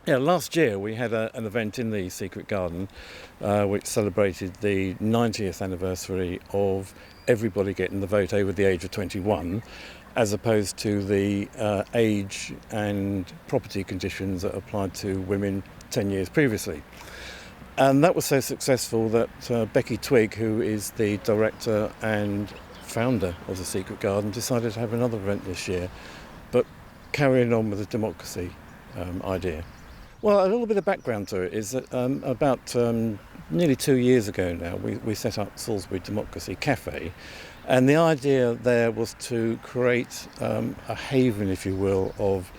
Yeah, last year we had an event in the Secret Garden which celebrated the 90th anniversary of everybody getting the vote over the age of 21, as opposed to the age and property conditions that applied to women 10 years previously. And that was so successful that Becky Twigg, who is the director and founder of the Secret Garden, decided to have another event this year, but carrying on with the democracy idea. Well, a little bit of background to it is that about nearly 2 years ago now, we set up Salisbury Democracy Cafe, and the idea there was to create a haven, if you will, of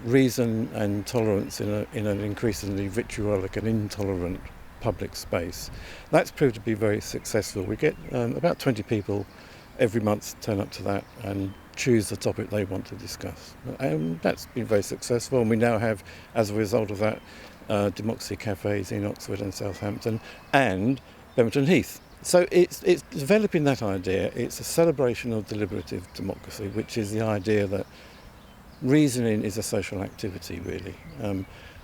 reason and tolerance in an increasingly vitriolic and intolerant public space. That's proved to be very successful. We get about 20 people every month turn up to that and choose the topic they want to discuss. That's been very successful, and we now have, as a result of that, democracy cafes in Oxford and Southampton and Bemerton Heath. So it's developing that idea. It's a celebration of deliberative democracy, which is the idea that reasoning is a social activity, really.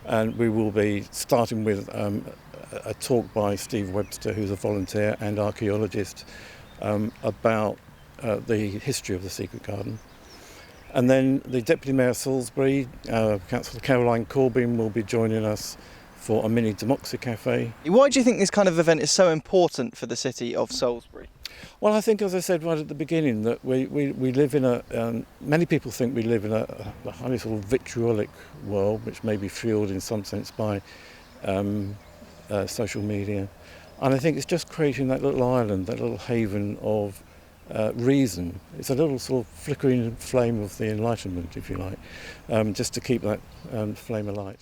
And we will be starting with a talk by Steve Webster, who's a volunteer and archaeologist, about the history of the Secret Garden. And then the Deputy Mayor of Salisbury, Councillor Caroline Corbyn, will be joining us for a mini democracy cafe. Why do you think this kind of event is so important for the city of Salisbury? Well, I think, as I said right at the beginning, that we live in many people think we live in a highly sort of vitriolic world, which may be fueled in some sense by social media. And I think it's just creating that little island, that little haven of reason. It's a little sort of flickering flame of the Enlightenment, if you like, just to keep that flame alight.